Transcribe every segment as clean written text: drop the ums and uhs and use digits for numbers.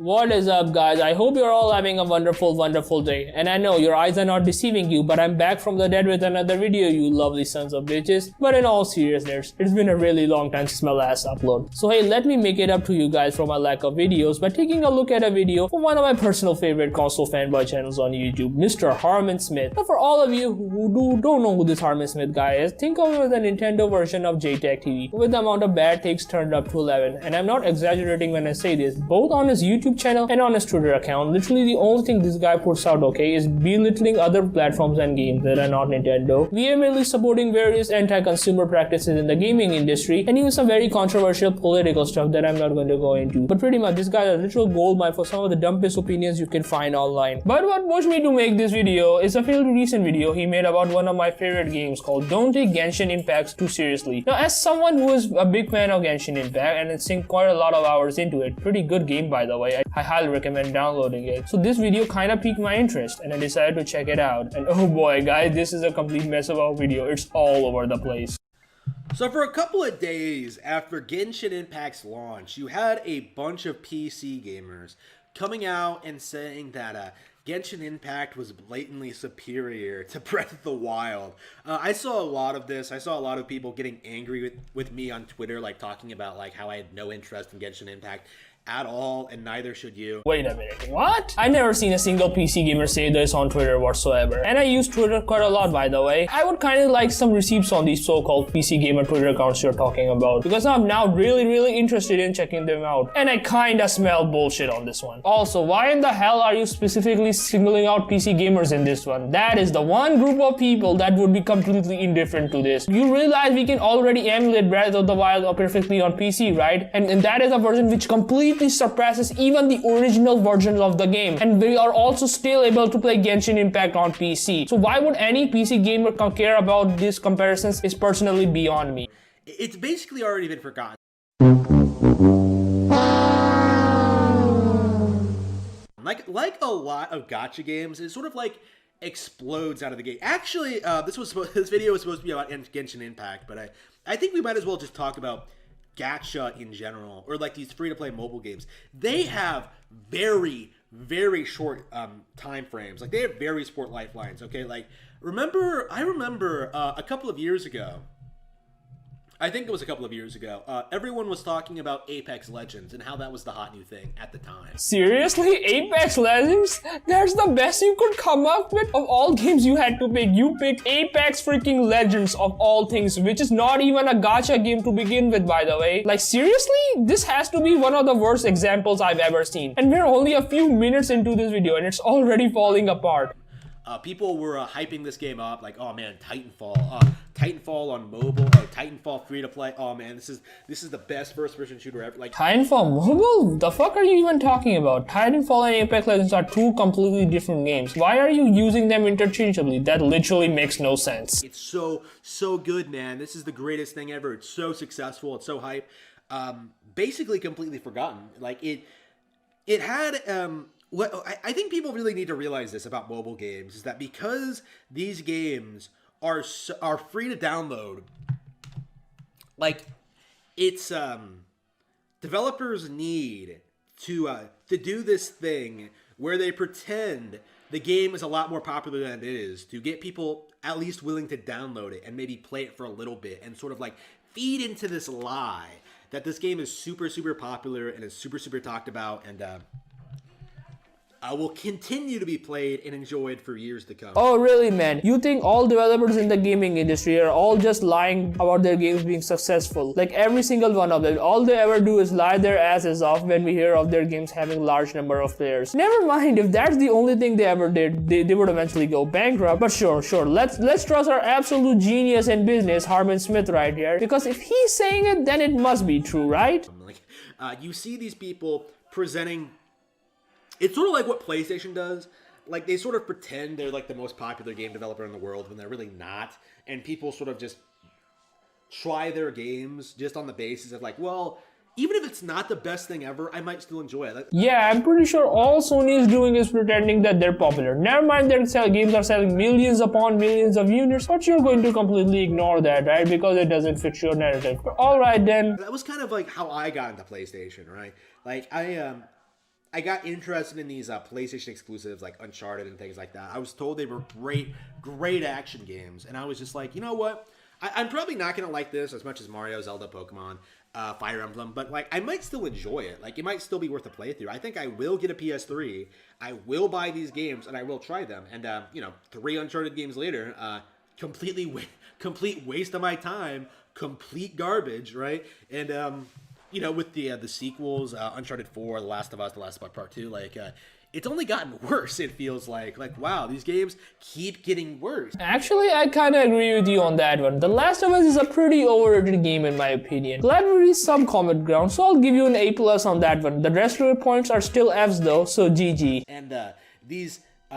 What is up, guys? I hope you're all having a wonderful day. And I know your eyes are not deceiving you, but I'm back from the dead with another video, you lovely sons of bitches. But in all seriousness, it's been a really long time since my last upload. So hey, let me make it up to you guys for my lack of videos by taking a look at a video from one of my personal favorite console fanboy channels on YouTube, Mr. Harmon Smith. Now for all of you who don't know who this Harmon Smith guy is, think of him as a Nintendo version of JTech TV, with the amount of bad takes turned up to 11. And I'm not exaggerating when I say this, both on his YouTube channel and on his Twitter account. Literally the only thing this guy puts out, okay, is belittling other platforms and games that are not Nintendo, vehemently supporting various anti-consumer practices in the gaming industry, and even some very controversial political stuff that I'm not going to go into. But pretty much this guy is a literal goldmine for some of the dumbest opinions you can find online. But what pushed me to make this video is a fairly recent video he made about one of my favorite games called Don't Take Genshin Impact Too Seriously. Now, as someone who is a big fan of Genshin Impact and has sink quite a lot of hours into it, pretty good game by the way, I highly recommend downloading it. So this video kind of piqued my interest and I decided to check it out. And oh boy guys, this is a complete mess of a video. It's all over the place. So for a couple of days after Genshin Impact's launch, you had a bunch of PC gamers coming out and saying that Genshin Impact was blatantly superior to Breath of the Wild. I saw a lot of this. I saw a lot of people getting angry with me on Twitter, like talking about like how I had no interest in Genshin Impact at all, and neither should you. Wait a minute, what? I never seen a single PC gamer say this on Twitter whatsoever. And I use Twitter quite a lot, by the way. I would kind of like some receipts on these so-called PC gamer Twitter accounts you're talking about, because I'm now really interested in checking them out. And I kinda smell bullshit on this one. Also, why in the hell are you specifically singling out PC gamers in this one? That is the one group of people that would be completely indifferent to this. You realize we can already emulate Breath of the Wild perfectly on PC, right? And that is a version which completely surpasses even the original versions of the game, and we are also still able to play Genshin Impact on PC. So why would any PC gamer care about these comparisons is personally beyond me. It's basically already been forgotten. Like a lot of gacha games, it sort of like explodes out of the gate. Actually, this video was supposed to be about Genshin Impact, but I think we might as well just talk about gacha in general, or like these free-to-play mobile games. They have very short time frames. Like they have very short lifelines. Okay, like I remember a couple of years ago, I think it was a couple of years ago, everyone was talking about Apex Legends and how that was the hot new thing at the time. Seriously? Apex Legends? That's the best you could come up with? Of all games you had to pick, you picked Apex freaking Legends of all things, which is not even a gacha game to begin with, by the way. Like seriously? This has to be one of the worst examples I've ever seen. And we're only a few minutes into this video and it's already falling apart. People were hyping this game up like, oh man, Titanfall on mobile, Titanfall free to play. Oh man, this is the best first person shooter ever. Like Titanfall mobile? The fuck are you even talking about? Titanfall and Apex Legends are two completely different games. Why are you using them interchangeably? That literally makes no sense. It's so good, man. This is the greatest thing ever. It's so successful. It's so hype. Basically completely forgotten. Like it had what I think people really need to realize this about mobile games is that because these games are free to download, like it's developers need to do this thing where they pretend the game is a lot more popular than it is, to get people at least willing to download it and maybe play it for a little bit and sort of like feed into this lie that this game is super popular and is super talked about and will continue to be played and enjoyed for years to come. Oh really, man? You think all developers in the gaming industry are all just lying about their games being successful? Like every single one of them. All they ever do is lie their asses off when we hear of their games having large number of players. Never mind, if that's the only thing they ever did, they would eventually go bankrupt. But sure, let's trust our absolute genius in business, Harmon Smith right here, because if he's saying it, then it must be true, right? You see these people presenting. It's sort of like what PlayStation does. Like, they sort of pretend they're, like, the most popular game developer in the world when they're really not. And people sort of just try their games just on the basis of, like, well, even if it's not the best thing ever, I might still enjoy it. Yeah, I'm pretty sure all Sony is doing is pretending that they're popular. Never mind their games are selling millions upon millions of units, but you're going to completely ignore that, right? Because it doesn't fit your narrative. But alright then. That was kind of like how I got into PlayStation, right? Like, I got interested in these PlayStation exclusives like Uncharted and things like that. I was told they were great action games, and I was just like, you know what? I'm probably not gonna like this as much as Mario, Zelda, Pokemon, Fire Emblem, but like I might still enjoy it. Like it might still be worth a playthrough. I think I will get a PS3. I will buy these games and I will try them. And 3 Uncharted games later, complete waste of my time, complete garbage, right? And with the sequels, Uncharted 4, The Last of Us Part 2, it's only gotten worse, it feels like. Like, wow, these games keep getting worse. Actually, I kind of agree with you on that one. The Last of Us is a pretty overrated game in my opinion. Glad we reached some common ground, so I'll give you an A+ on that one. The rest of your points are still Fs though, so GG. And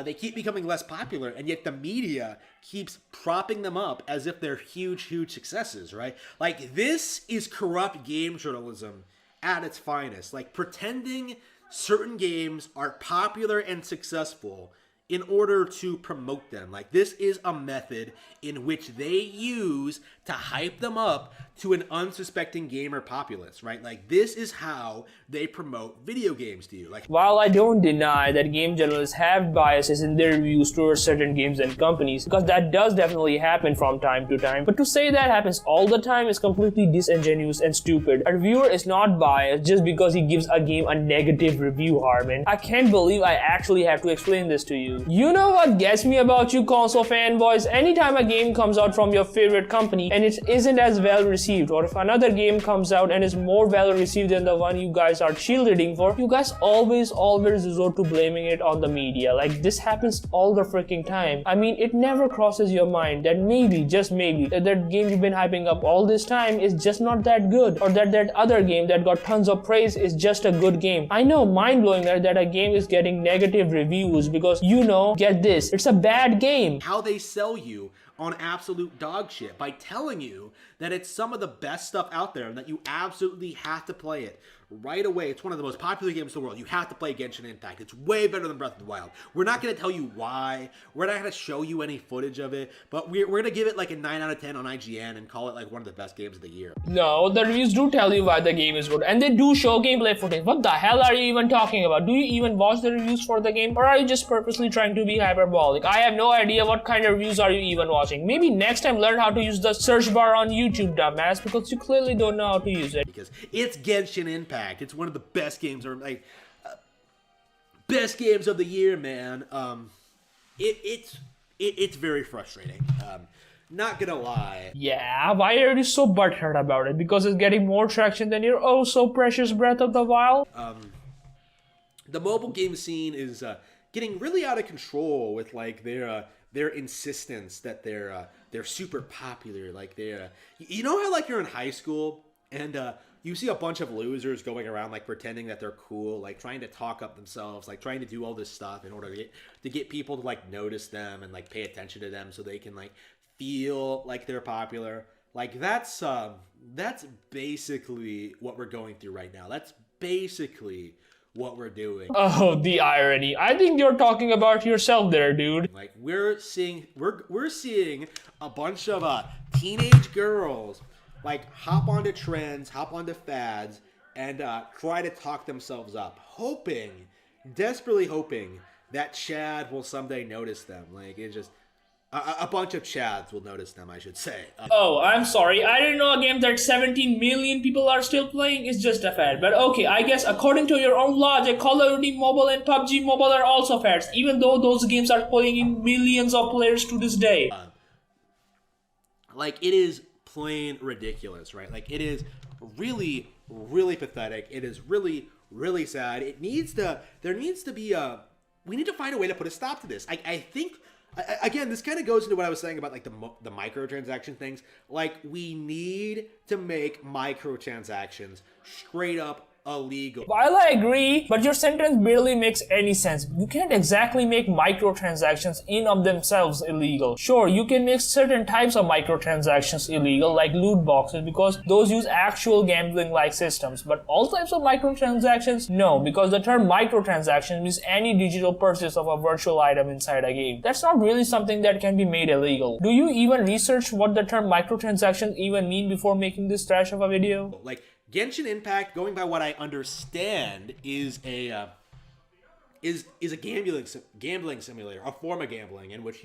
they keep becoming less popular, and yet the media keeps propping them up as if they're huge successes, right? Like, this is corrupt game journalism at its finest. Like, pretending certain games are popular and successful in order to promote them. Like, this is a method in which they use to hype them up to an unsuspecting gamer populace, right? Like, this is how they promote video games to you. Like, while I don't deny that game journalists have biases in their reviews towards certain games and companies, because that does definitely happen from time to time, but to say that happens all the time is completely disingenuous and stupid. A reviewer is not biased just because he gives a game a negative review, Harmon. I can't believe I actually have to explain this to you. You know what gets me about you console fanboys? Anytime a game comes out from your favorite company and it isn't as well received, or if another game comes out and is more well received than the one you guys are cheerleading for, you guys always resort to blaming it on the media. Like, this happens all the freaking time. I mean, it never crosses your mind that maybe, just maybe, that game you've been hyping up all this time is just not that good, or that other game that got tons of praise is just a good game. I know, mind-blowing that a game is getting negative reviews because, get this, it's a bad game. How they sell you on absolute dog shit by telling you that it's some of the best stuff out there and that you absolutely have to play it right away. It's one of the most popular games in the world. You have to play Genshin Impact. It's way better than Breath of the Wild. We're not going to tell you why. We're not going to show you any footage of it, but we're going to give it like a 9 out of 10 on IGN and call it like one of the best games of the year. No, the reviews do tell you why the game is good, and they do show gameplay footage. What the hell are you even talking about? Do you even watch the reviews for the game, or are you just purposely trying to be hyperbolic? I have no idea what kind of reviews are you even watching. Maybe next time learn how to use the search bar on YouTube, dumbass, because you clearly don't know how to use it. Because it's Genshin Impact. It's one of the best games, or best games of the year, man. It's very frustrating. Not gonna lie. Yeah, why are you so butthurt about it? Because it's getting more traction than your oh so precious Breath of the Wild? The mobile game scene is getting really out of control with like their insistence that they're super popular. Like you know how like you're in high school and you see a bunch of losers going around like pretending that they're cool, like trying to talk up themselves, like trying to do all this stuff in order to get people to like notice them and like pay attention to them so they can like feel like they're popular. Like that's basically what we're going through right now. That's basically what we're doing. Oh, the irony. I think you're talking about yourself there, dude. Like we're seeing a bunch of teenage girls like hop onto trends, hop onto fads, and try to talk themselves up, desperately hoping that Chad will someday notice them. Like, it's just a bunch of Chads will notice them, I should say. Oh, I'm sorry. I didn't know a game that 17 million people are still playing is just a fad. But okay, I guess according to your own logic, Call of Duty Mobile and PUBG Mobile are also fads, even though those games are pulling in millions of players to this day. Like, it is plain ridiculous, right? Like, it is really, really pathetic. It is really, really sad. We need to find a way to put a stop to this. I think, again, this kind of goes into what I was saying about like the microtransaction things. Like, we need to make microtransactions straight up illegal. While I agree, but your sentence barely makes any sense. You can't exactly make microtransactions in of themselves illegal. Sure, you can make certain types of microtransactions illegal, like loot boxes, because those use actual gambling-like systems. But all types of microtransactions, no, because the term microtransaction means any digital purchase of a virtual item inside a game. That's not really something that can be made illegal. Do you even research what the term microtransactions even mean before making this trash of a video? Like, Genshin Impact, going by what I understand, is a is a gambling simulator, a form of gambling in which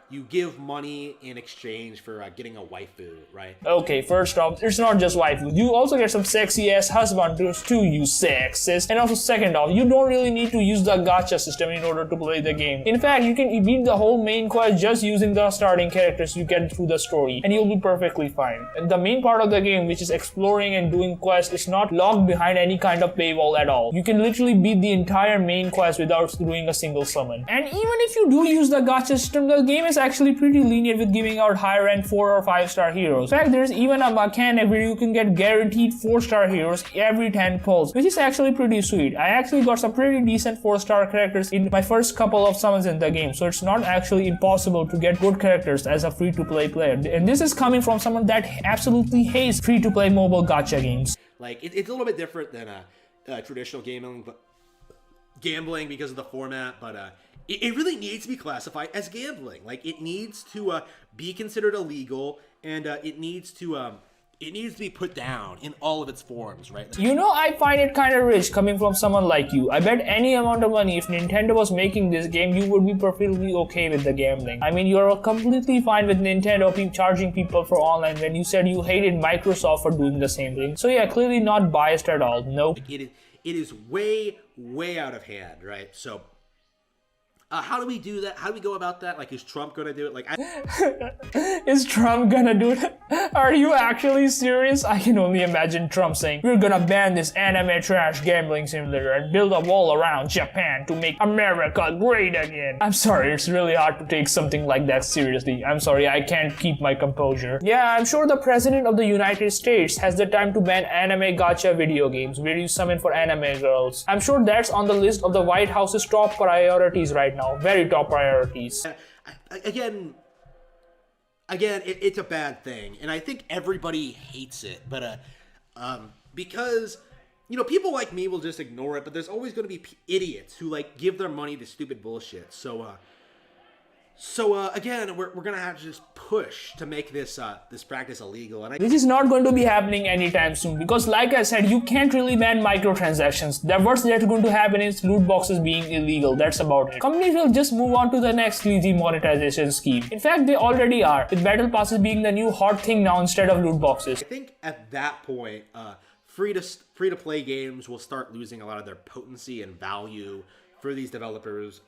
you give money in exchange for getting a waifu, right? Okay, first off, it's not just waifu. You also get some sexy ass husbands too, you sexist. And also second off, you don't really need to use the gacha system in order to play the game. In fact, you can beat the whole main quest just using the starting characters you get through the story, and you'll be perfectly fine. And the main part of the game, which is exploring and doing quests, is not locked behind any kind of paywall at all. You can literally beat the entire main quest without doing a single summon. And even if you do use the gacha system, the game is actually pretty lenient with giving out high rank 4 or 5 star heroes. In fact, there's even a mechanic where you can get guaranteed 4-star heroes every 10 pulls, which is actually pretty sweet. I actually got some pretty decent 4-star characters in my first couple of summons in the game, so it's not actually impossible to get good characters as a free-to-play player. And this is coming from someone that absolutely hates free-to-play mobile gacha games. Like, it's a little bit different than traditional gambling because of the format, but it really needs to be classified as gambling. Like, it needs to be considered illegal, and it needs to be put down in all of its forms, right? You know, I find it kind of rich coming from someone like you. I bet any amount of money, if Nintendo was making this game, you would be perfectly okay with the gambling. I mean, you're completely fine with Nintendo charging people for online when you said you hated Microsoft for doing the same thing. So yeah, clearly not biased at all. Nope. It is way, way out of hand, right? So how do we do that? How do we go about that? Like, is Trump gonna do it? Like, is Trump gonna do that? Are you actually serious? I can only imagine Trump saying, we're gonna ban this anime trash gambling simulator and build a wall around Japan to make America great again. I'm sorry, it's really hard to take something like that seriously. I'm sorry, I can't keep my composure. Yeah, I'm sure the president of the United States has the time to ban anime gacha video games where you summon for anime girls. I'm sure that's on the list of the White House's top priorities right now. Very top priorities. Again, it's a bad thing, and I think everybody hates it. But because people like me will just ignore it. But there's always going to be idiots who like give their money to stupid bullshit. So again, we're gonna have to just push to make this practice illegal, and this is not going to be happening anytime soon because, like I said, you can't really ban microtransactions. The worst that's going to happen is loot boxes being illegal. That's about it. Companies will just move on to the next easy monetization scheme. In fact, they already are, with battle passes being the new hot thing now instead of loot boxes. I think at that point, free to play games will start losing a lot of their potency and value for these developers.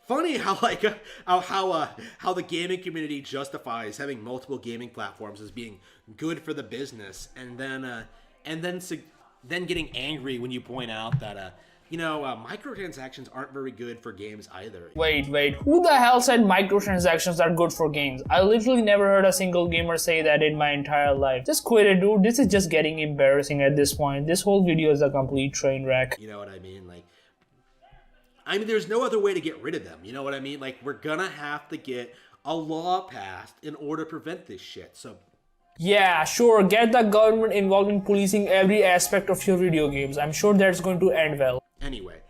Funny how how the gaming community justifies having multiple gaming platforms as being good for the business, and then getting angry when you point out that microtransactions aren't very good for games either. Wait, who the hell said microtransactions are good for games? I literally never heard a single gamer say that in my entire life. Just quit it, dude. This is just getting embarrassing at this point. This whole video is a complete train wreck. You know what I mean? There's no other way to get rid of them. You know what I mean? Like, we're gonna have to get a law passed in order to prevent this shit. So, yeah, sure, get the government involved in policing every aspect of your video games. I'm sure that's going to end well. Anyway,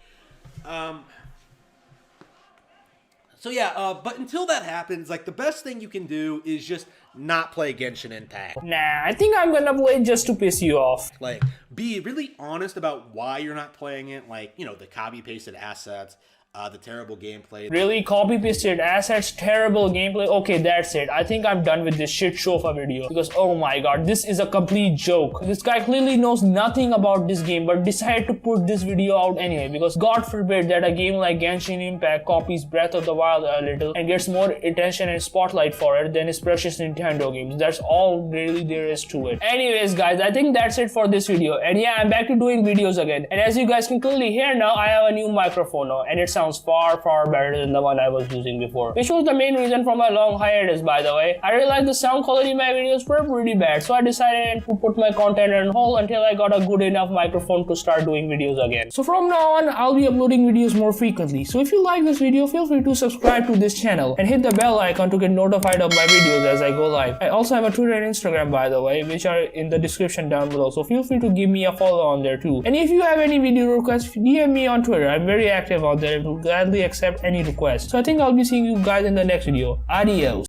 so yeah, but until that happens, like, the best thing you can do is just not play Genshin Impact. Nah, I think I'm gonna play just to piss you off. Like, be really honest about why you're not playing it. Like, the copy-pasted assets, the terrible gameplay. Really? Copy-pasted assets, terrible gameplay? Okay, that's it. I think I'm done with this shit show of a video. Because, oh my god, this is a complete joke. This guy clearly knows nothing about this game, but decided to put this video out anyway. Because god forbid that a game like Genshin Impact copies Breath of the Wild a little and gets more attention and spotlight for it than its precious Nintendo games. That's all really there is to it. Anyways, guys, I think that's it for this video. And yeah, I'm back to doing videos again. And as you guys can clearly hear now, I have a new microphone now. And it sounds far better than the one I was using before, which was the main reason for my long hiatus, by the way. I realized the sound quality in my videos were pretty bad, so I decided to put my content on hold until I got a good enough microphone to start doing videos again. So from now on, I'll be uploading videos more frequently. So if you like this video, feel free to subscribe to this channel and hit the bell icon to get notified of my videos as I go live. I also have a Twitter and Instagram, by the way, which are in the description down below, so feel free to give me a follow on there too. And if you have any video requests, DM me on Twitter. I'm very active out there. Gladly accept any request. So I think I'll be seeing you guys in the next video. Adios.